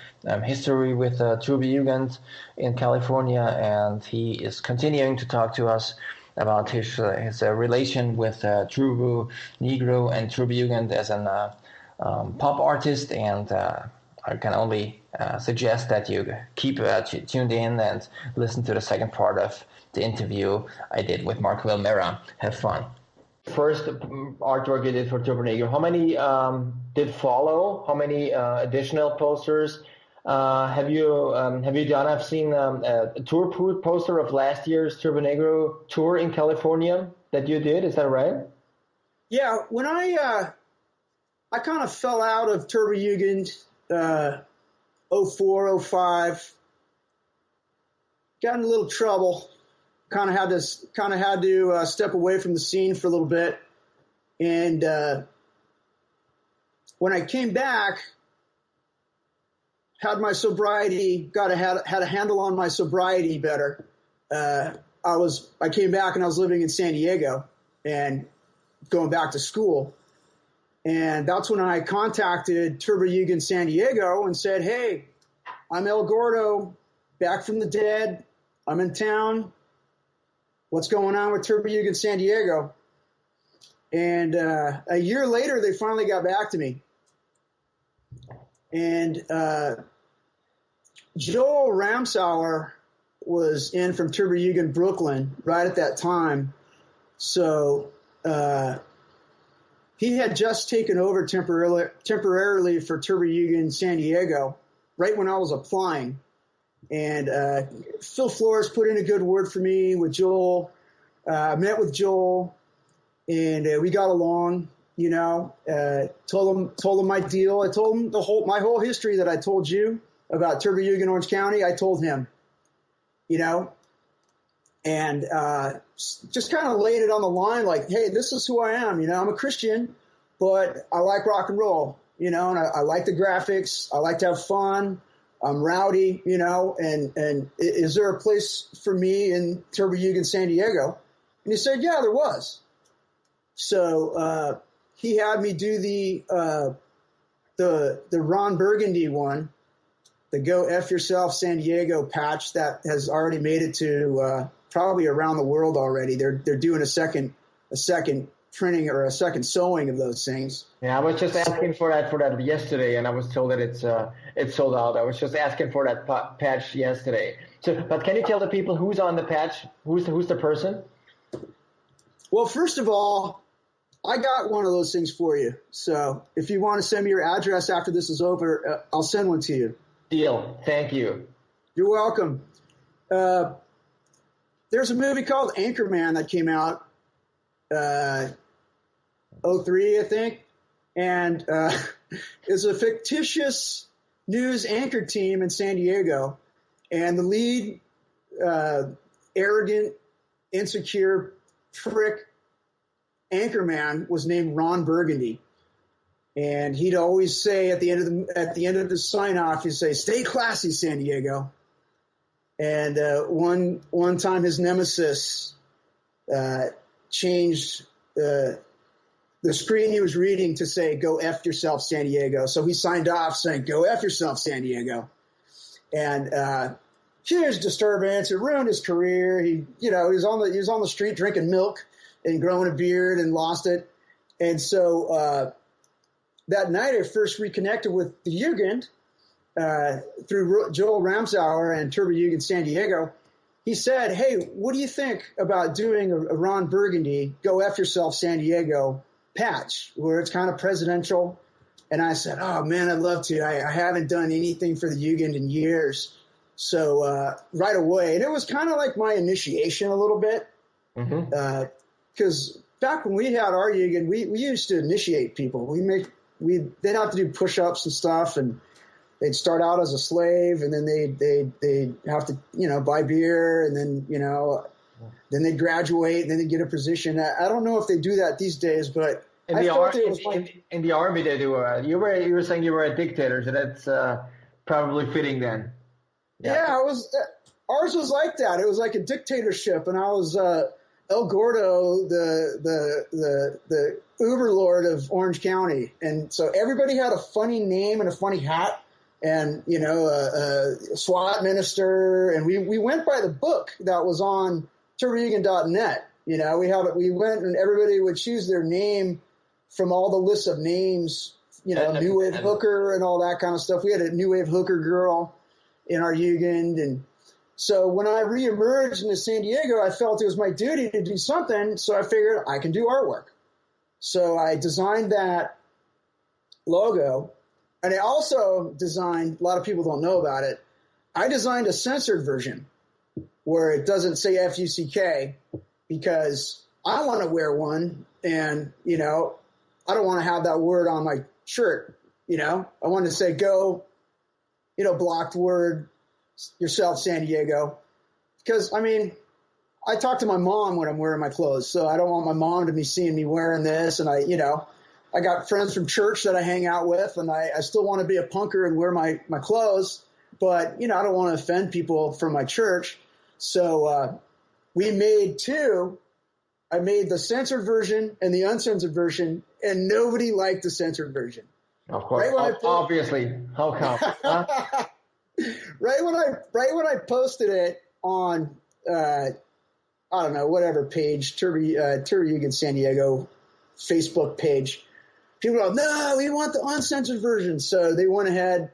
history with Turbojugend in California, and he is continuing to talk to us about his relation with Turbo Negro and Turbojugend as an pop artist, and I can only suggest that you keep tuned in and listen to the second part of the interview I did with Marco Almera. Have fun. First artwork you did for Turbo Negro, how many did follow? How many additional posters have you done? I've seen a tour poster of last year's Turbo Negro tour in California that you did. Is that right? Yeah, when I kind of fell out of Turbojugend 04, 05, got in a little trouble. Kind of had to step away from the scene for a little bit, and when I came back, had my sobriety, had a handle on my sobriety better. I came back and I was living in San Diego and going back to school, and that's when I contacted Turbojugend San Diego and said, "Hey, I'm El Gordo, back from the dead. I'm in town. What's going on with Turbojugend San Diego?" And a year later, they finally got back to me. And Joel Ramsauer was in from Turbojugend Brooklyn right at that time. So he had just taken over temporarily for Turbojugend San Diego right when I was applying. And Phil Flores put in a good word for me with Joel. I met with Joel, and we got along. Told him my deal. I told him my whole history that I told you about Turbojugend Orange County. I told him, and just kind of laid it on the line, like, hey, this is who I am. I'm a Christian, but I like rock and roll. And I like the graphics. I like to have fun. I'm rowdy, and is there a place for me in Turbojugend San Diego? And he said, yeah, there was. So he had me do the Ron Burgundy one, the Go F Yourself San Diego patch that has already made it to probably around the world already. They're doing a second printing or a second sewing of those things. Yeah, I was just asking for that yesterday, and I was told that it's sold out. I was just asking for that patch yesterday. So, but can you tell the people who's on the patch? Who's the person? Well, first of all, I got one of those things for you. So if you want to send me your address after this is over, I'll send one to you. Deal. Thank you. You're welcome. There's a movie called Anchorman that came out 03, I think. And is a fictitious news anchor team in San Diego, and the lead arrogant, insecure prick anchorman was named Ron Burgundy. And he'd always say at the end of the sign off, he'd say, "Stay classy, San Diego." And one time, his nemesis changed the screen he was reading to say, "Go F yourself, San Diego." So he signed off saying, "Go F yourself, San Diego." And huge disturbance. It ruined his career. He was on the street drinking milk and growing a beard and lost it. And so that night, I first reconnected with the Jugend through Joel Ramsauer and Turbojugend San Diego. He said, "Hey, what do you think about doing a Ron Burgundy, Go F Yourself San Diego patch where it's kind of presidential?" And I said, "Oh, man, I'd love to. I haven't done anything for the Jugend in years." So right away, and it was kind of like my initiation a little bit. Because back when we had our Jugend, we used to initiate people. They'd have to do push-ups and stuff, and they'd start out as a slave, and then they'd have to, buy beer, and then, then they'd graduate, and then they'd get a position. I don't know if they do that these days, but in the army they do. You were saying you were a dictator, so that's probably fitting then. Yeah, it was. Ours was like that. It was like a dictatorship, and I was El Gordo, the Uberlord of Orange County, and so everybody had a funny name and a funny hat, and a SWAT minister, and we went by the book that was on turbojugend.net. We went and everybody would choose their name from all the lists of names, New Wave hooker and all that kind of stuff. We had a New Wave hooker girl in our Jugend, and so when I reemerged into San Diego, I felt it was my duty to do something, so I figured I can do artwork. So I designed that logo, and I also designed, a lot of people don't know about it, I designed a censored version where it doesn't say F-U-C-K because I want to wear one, and, I don't want to have that word on my shirt, I wanted to say go, blocked word, yourself, San Diego. Because, I talk to my mom when I'm wearing my clothes, so I don't want my mom to be seeing me wearing this. And I got friends from church that I hang out with, and I still want to be a punker and wear my clothes, but, I don't want to offend people from my church. So we made two. I made the censored version and the uncensored version, and nobody liked the censored version. Of course, obviously. How come? Huh? Right when I posted it on, I don't know, whatever page, Turbojugend San Diego Facebook page, people go, "No, we want the uncensored version." So they went ahead,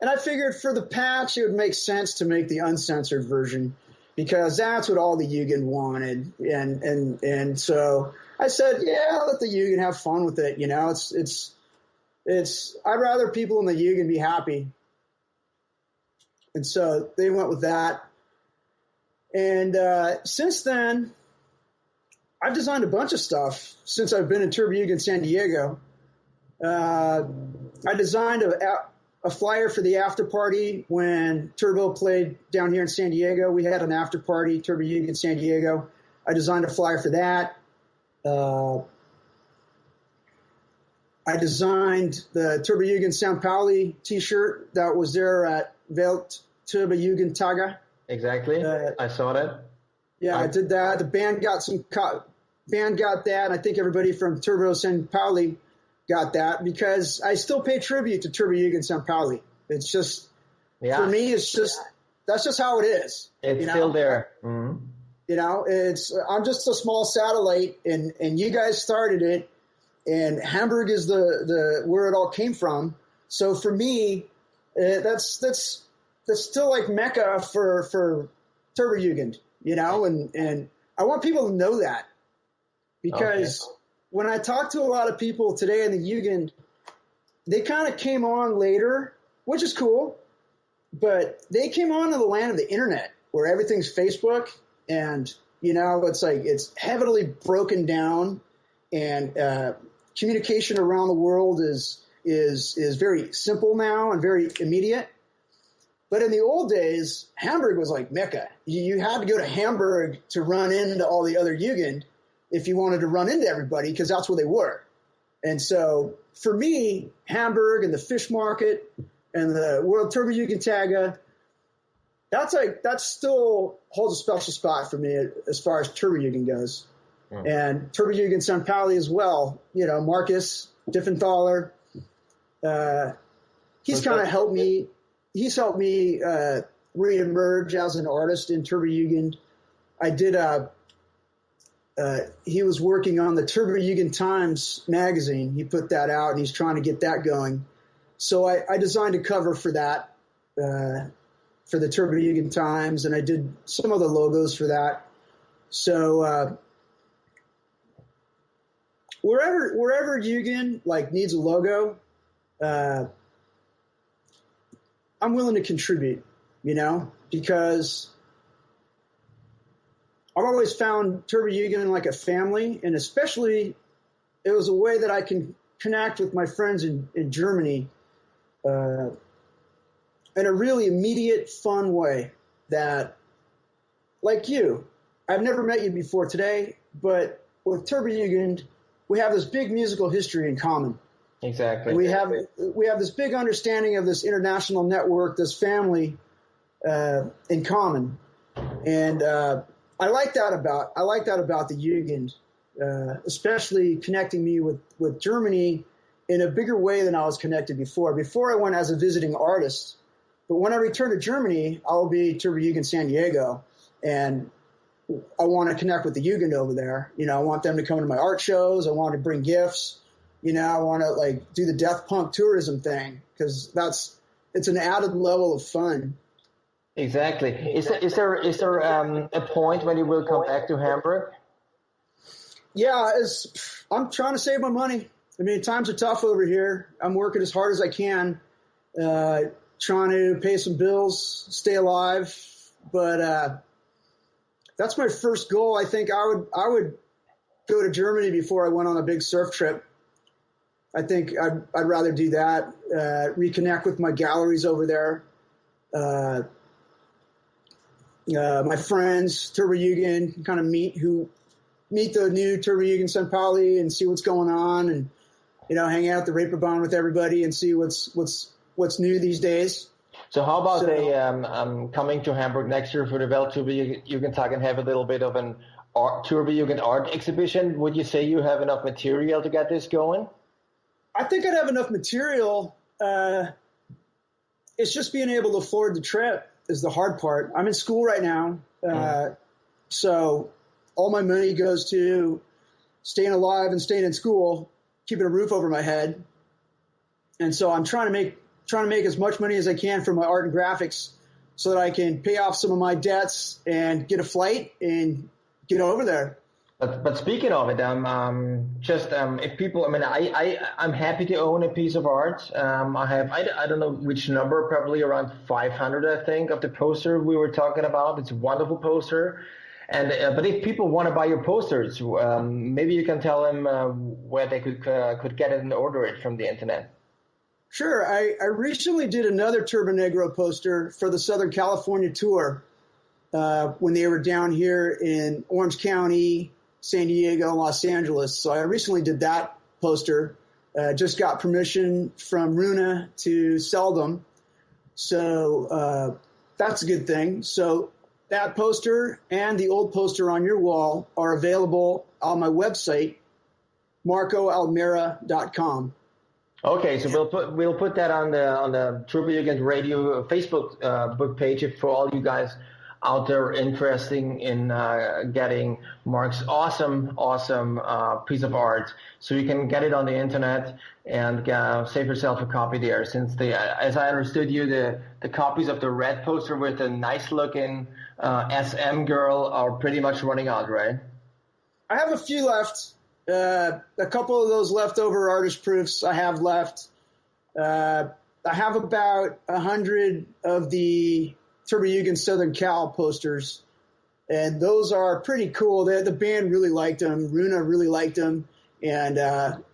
and I figured for the patch, it would make sense to make the uncensored version because that's what all the Jugend wanted. And so I said, yeah, let the Jugend have fun with it. I'd rather people in the Jugend be happy. And so they went with that. And since then, I've designed a bunch of stuff since I've been in Turbojugend San Diego. I designed a flyer for the after party when Turbo played down here in San Diego. We had an after party, Turbojugend San Diego. I designed a flyer for that. I designed the Turbojugend San Pauli T-shirt that was there at Welt Turbojugend Tage. Exactly. I saw that. Yeah, I did that. The band got that. And I think everybody from Turbo San Pauli got that because I still pay tribute to Turbojugend San Pauli. It's just, for me, that's just how it is. It's still there. Mm-hmm. I'm just a small satellite, and you guys started it, and Hamburg is the where it all came from. So for me, that's still like Mecca for Turbojugend, and I want people to know that because when I talk to a lot of people today in the Jugend, they kind of came on later, which is cool, but they came on to the land of the internet where everything's Facebook and, it's heavily broken down and communication around the world is is very simple now and very immediate. But in the old days, Hamburg was like Mecca. You had to go to Hamburg to run into all the other Jugend if you wanted to run into everybody, because that's where they were. And so for me, Hamburg and the fish market and the World Turbojugendtage, that still holds a special spot for me as far as Turbojugend goes. And Turbojugend St. Pauli as well. You know, Marcus Diffenthaler, he's kind of helped me. He's helped me reemerge as an artist in Turbojugend. I did he was working on the Turbojugend Times magazine. He put that out, and he's trying to get that going. So I designed a cover for that, for the Turbojugend Times, and I did some other logos for that. So wherever Jugend like needs a logo, I'm willing to contribute, you know, because I've always found Turbojugend like a family, and especially it was a way that I can connect with my friends in Germany in a really immediate, fun way that, like you, I've never met you before today, but with Turbojugend, we have this big musical history in common. Exactly. We have this big understanding of this international network, this family in common, and I like that about the Jugend, especially connecting me with Germany in a bigger way than I was connected before. Before I went as a visiting artist, but when I return to Germany, I'll be Turbojugend San Diego, and I want to connect with the Jugend over there. You know, I want them to come to my art shows. I want to bring gifts. You know, I want to like do the Deathpunk tourism thing because it's an added level of fun. Exactly. Is there a point when you will come back to Hamburg? Yeah, I'm trying to save my money. I mean, times are tough over here. I'm working as hard as I can, trying to pay some bills, stay alive. But that's my first goal. I think I would go to Germany before I went on a big surf trip. I think I'd rather do that, reconnect with my galleries over there. My friends, Turbojugend, kind of meet the new Turbojugend St. Pauli and see what's going on, and you know, hang out at the Reeperbahn with everybody and see what's new these days. So how about coming to Hamburg next year for the Welt Turbojugend and have a little bit of an Turbojugend art exhibition? Would you say you have enough material to get this going? I think I'd have enough material. It's just being able to afford the trip is the hard part. I'm in school right now, so all my money goes to staying alive and staying in school, keeping a roof over my head. And so I'm trying to make as much money as I can from my art and graphics so that I can pay off some of my debts and get a flight and get over there. But speaking of it, if people, I mean, I'm happy to own a piece of art. I don't know which number, probably around 500, I think, of the poster we were talking about. It's a wonderful poster. And but if people want to buy your posters, maybe you can tell them where they could get it and order it from the internet. Sure. I recently did another Turbo Negro poster for the Southern California tour when they were down here in Orange County, San Diego, Los Angeles. So I recently did that poster. Just got permission from Runa to sell them. So that's a good thing. So that poster and the old poster on your wall are available on my website, marcoalmera.com. Okay, so we'll put that on the Turbojugend Radio Facebook book page for all you guys out there interested in getting Mark's awesome piece of art, so you can get it on the internet and save yourself a copy there. Since as I understood you, the copies of the red poster with the nice looking SM girl are pretty much running out, right? I have a few left. A couple of those leftover artist proofs I have left. I have about 100 of the Turbojugend Southern Cal posters, and those are pretty cool. The band really liked them. Runa really liked them, and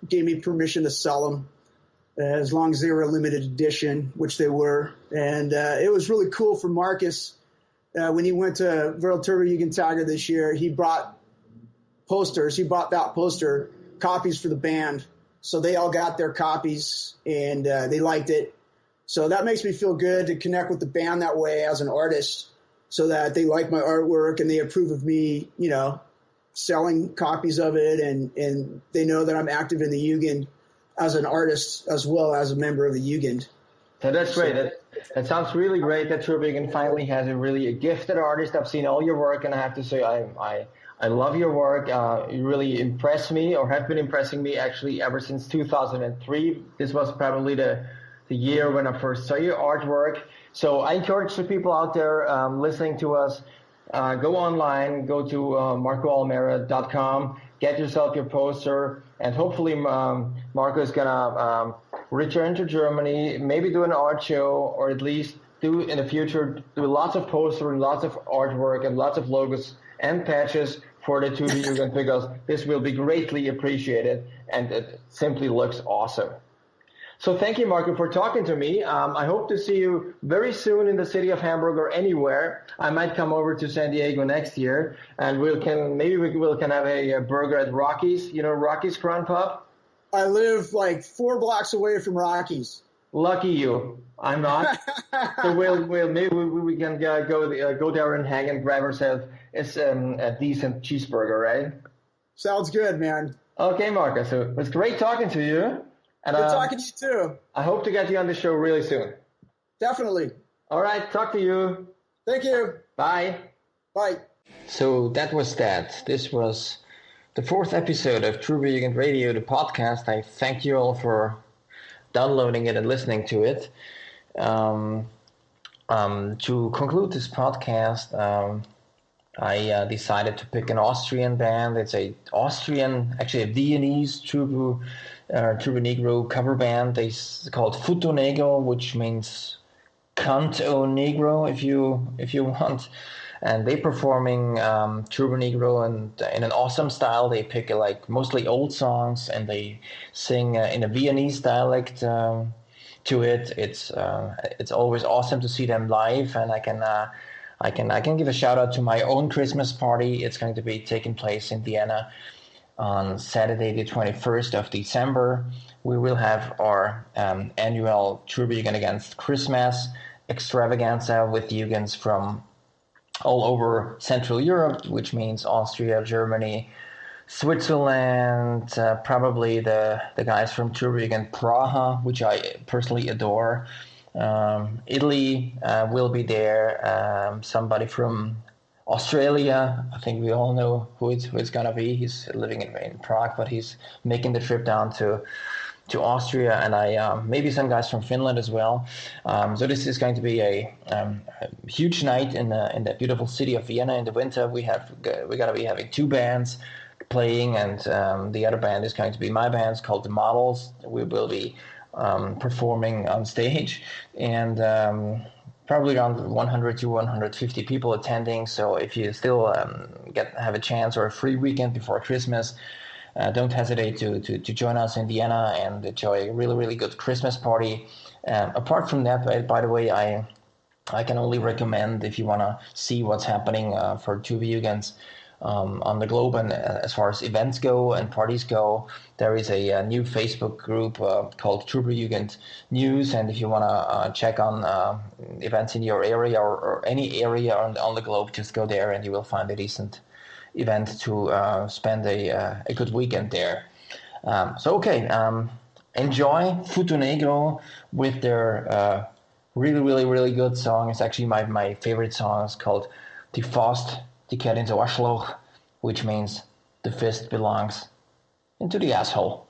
gave me permission to sell them. as long as they were a limited edition, which they were. And it was really cool for Marcus. When he went to World Turbojugend Tage this year, he brought posters. He bought that poster, copies for the band. So they all got their copies, and they liked it. So that makes me feel good to connect with the band that way as an artist, so that they like my artwork and they approve of me, selling copies of it, and they know that I'm active in the Jugend as an artist as well as a member of the Jugend. So that's great. That sounds really great that Turbojugend finally has a gifted artist. I've seen all your work, and I have to say I love your work. You really impress me, or have been impressing me actually ever since 2003. This was probably the year when I first saw your artwork. So I encourage the people out there listening to us, go online, go to marcoalmera.com, get yourself your poster, and hopefully Marco is going to return to Germany, maybe do an art show, or at least do in the future, do lots of posters and lots of artwork and lots of logos and patches for the Turbojugend, because this will be greatly appreciated, and it simply looks awesome. So thank you, Marco, for talking to me. I hope to see you very soon in the city of Hamburg or anywhere. I might come over to San Diego next year, and we can have a burger at Rocky's. You know Rocky's Crown Pub? I live like 4 blocks away from Rocky's. Lucky you. I'm not. So maybe we can go there and hang and grab ourselves a decent cheeseburger, right? Sounds good, man. Okay, Marco. So it was great talking to you. And, good talking to you too. I hope to get you on the show really soon. Definitely. All right. Talk to you. Thank you. Bye. Bye. So that was that. This was the 4th episode of Turbojugend Radio, the podcast. I thank you all for downloading it and listening to it. To conclude this podcast, I decided to pick an Austrian band. It's a Viennese Turbo Negro cover band. They called Futto Negro, which means Cunt o Negro, if you want. And they performing Turbo Negro and in an awesome style. They pick mostly old songs, and they sing in a Viennese dialect to it. It's always awesome to see them live, and I can give a shout out to my own Christmas party. It's going to be taking place in Vienna on Saturday, the 21st of December. We will have our annual Turbojugend Against Christmas extravaganza with Jugens from all over Central Europe, which means Austria, Germany, Switzerland, probably the guys from Turbojugend Praha, which I personally adore. Italy will be there. Somebody from Australia, I think we all know who it's gonna be. He's living in Prague, but he's making the trip down to Austria, and maybe some guys from Finland as well. So this is going to be a huge night in the beautiful city of Vienna in the winter. We're gonna be having 2 bands playing, and the other band is going to be my band. It's called The Models. We will be performing on stage, and probably around 100 to 150 people attending. So if you still have a chance or a free weekend before Christmas, don't hesitate to join us in Vienna and enjoy a really, really good Christmas party. Apart from that, by the way, I can only recommend, if you want to see what's happening for Turbojugends on the globe, and as far as events go and parties go, there is a new Facebook group called Turbojugend News, and if you want to check on events in your area or any area on the globe, just go there and you will find a decent event to spend a good weekend there. Enjoy Futto Negro with their really, really, really good song. It's actually my favorite song. It's called Die Faust, die kehrt ins Arschloch, which means the fist belongs into the asshole.